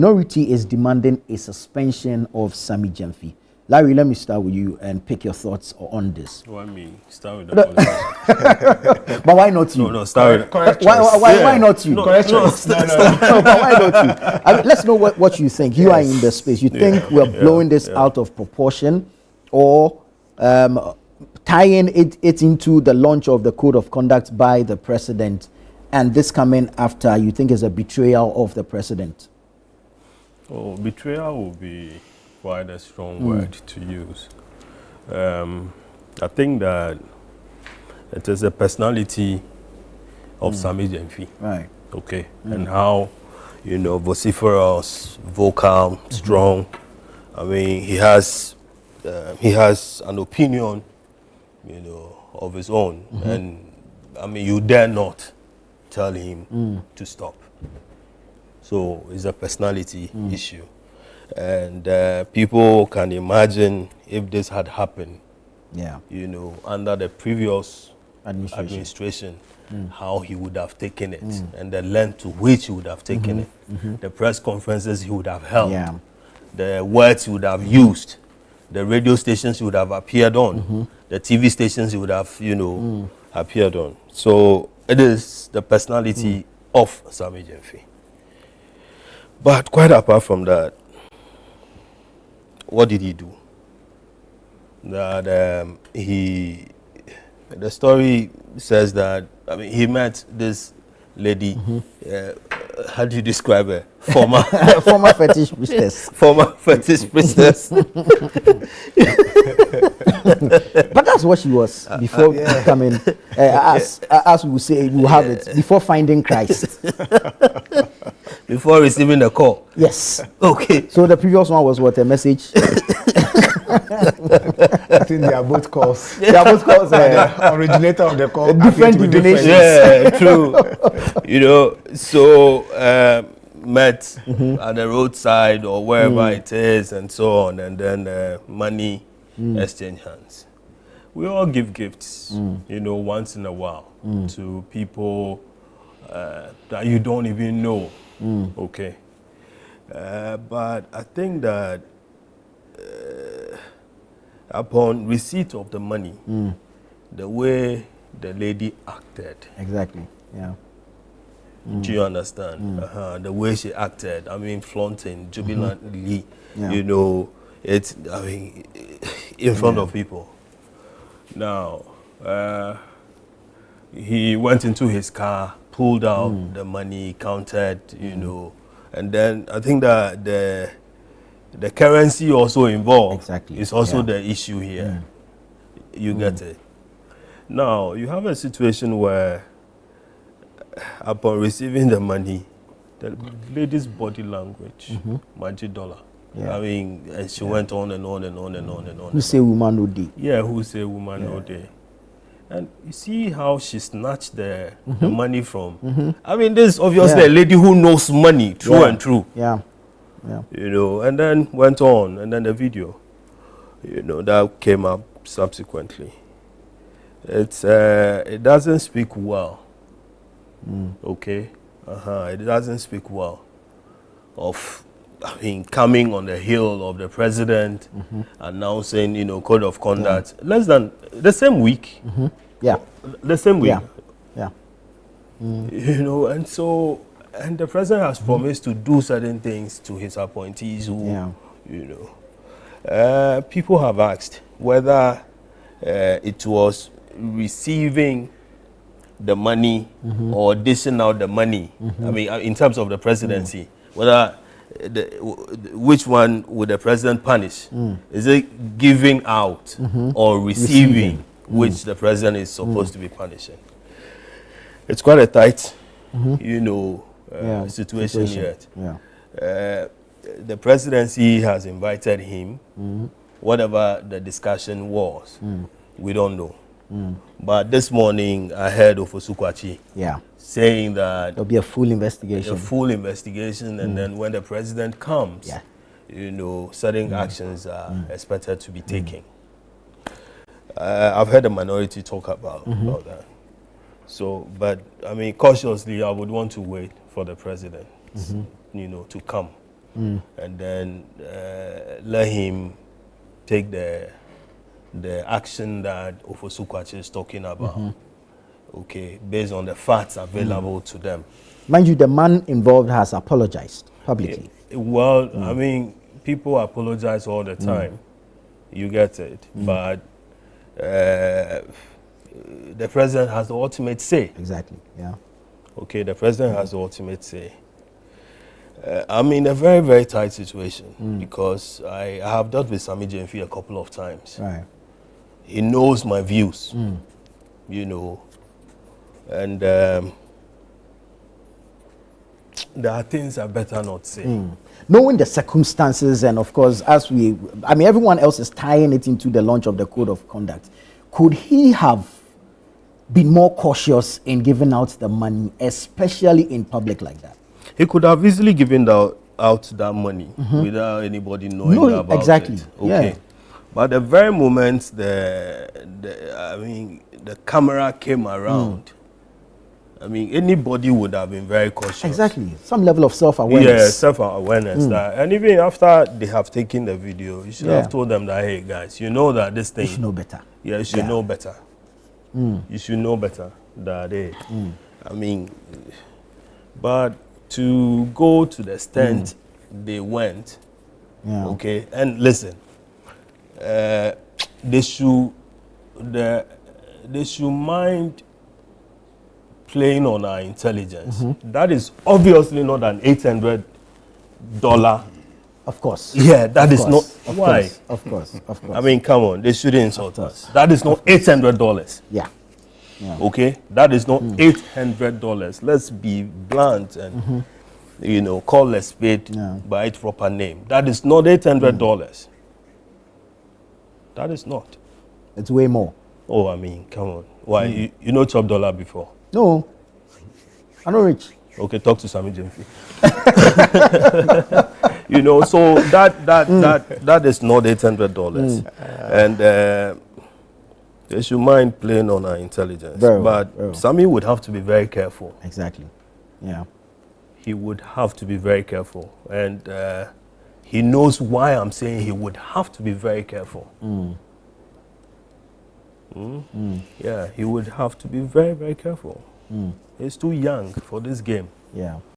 Minority is demanding a suspension of Sammy Gyamfi. Larry, let me start with you and pick your thoughts on this. Why me? Start with the politician. But why not you? No, start with Correct why not you? Correct choice. No. No, but why not you? I mean, let's know what you think. You are in the space. You think we're blowing this out of proportion, or tying it into the launch of the code of conduct by the president, and this coming after you think is a betrayal of the president? Oh, betrayal will be quite a strong word to use. I think that it is the personality of Sammy Gyamfi. Right. Okay. And how, vociferous, vocal, strong. I mean, he has an opinion, of his own. And I mean, you dare not tell him to stop. So it's a personality issue. And people can imagine if this had happened, under the previous administration, how he would have taken it, and the length to which he would have taken it, the press conferences he would have held, the words he would have used, the radio stations he would have appeared on, the TV stations he would have, appeared on. So it is the personality of Sammy Gyamfi. But quite apart from that, what did he do? That the story says that, I mean, he met this lady, how do you describe her? Former former fetish priestess. Former fetish priestess. But that's what she was before becoming, as we would say, you have it, before finding Christ. Before receiving the call. Yes. Okay. So the previous one was what, a message? I think they are both calls. They are both calls. The originator of the call. Different divinations. Yeah, true. So met at the roadside or wherever it is and so on, and then money exchange hands. We all give gifts, once in a while to people that you don't even know. Okay. But I think that upon receipt of the money, the way the lady acted. Exactly. Yeah. Do you understand? The way she acted, I mean, flaunting, jubilantly, it's, I mean, in front of people. Now, he went into his car, pulled out the money, counted, and then I think that the currency also involved is also the issue here. You get it? Now, you have a situation where upon receiving the money, the lady's body language, magic dollar. I mean, and she went on and on and on and on and on. Who say woman no day? Yeah, who say woman no day? And you see how she snatched the money from. I mean, this is obviously a lady who knows money, true and true. Yeah. And then went on, and then the video, that came up subsequently. It doesn't speak well. Okay, it doesn't speak well of, I mean, coming on the heel of the president, announcing, code of conduct. Less than the same week. The same week. And so, and the president has promised to do certain things to his appointees who, people have asked whether it was receiving the money or dishing out the money. I mean, in terms of the presidency, whether which one would the president punish? Is it giving out or receiving, which the president is supposed to be punishing? It's quite a tight, situation yet. The presidency has invited him. Whatever the discussion was, we don't know. But this morning, I heard of Osukwachi saying that there'll be a full investigation. And then when the president comes, certain actions are expected to be taken. I've heard the minority talk about that. So, but I mean, cautiously, I would want to wait for the president, to come and then let him take the action that Ofosukwachi is talking about. Okay, based on the facts available to them. Mind you, the man involved has apologized publicly. Well, I mean, people apologize all the time. You get it, but the president has the ultimate say. Exactly. Yeah. Okay, the president has the ultimate say. I'm in a very, very tight situation because I have dealt with Sami Jemfi a couple of times. Right. He knows my views, you know, and there are things I better not say. Knowing the circumstances, and of course, everyone else is tying it into the launch of the code of conduct. Could he have been more cautious in giving out the money, especially in public like that? He could have easily given out that money without anybody knowing about exactly. it. Okay. Yeah. But the very moment the camera came around, I mean, anybody would have been very cautious. Exactly. Some level of self-awareness. Yeah, self-awareness. And even after they have taken the video, you should have told them that, hey, guys, you know that this thing... You should know better. Yeah, you should know better. You should know better that, hey, I mean... But to go to the extent they went, okay, and listen, they should mind playing on our intelligence. That is obviously not an $800. Of course. Yeah, that is not. Why? Of course. I mean, come on, they shouldn't insult us. That is not $800. Yeah. Okay, that is not $800. Let's be blunt and you know, call a spade by its proper name. That is not $800. That is not. It's way more. Oh, I mean, come on. Why? You know Chop Dollar before? No. I'm not rich. Okay, talk to Sami Jemfi. You know, so that is not $800. And they should mind playing on our intelligence. But Sami would have to be very careful. Exactly. Yeah. He would have to be very careful. And he knows why I'm saying he would have to be very careful. Yeah, he would have to be very, very careful. He's too young for this game. Yeah.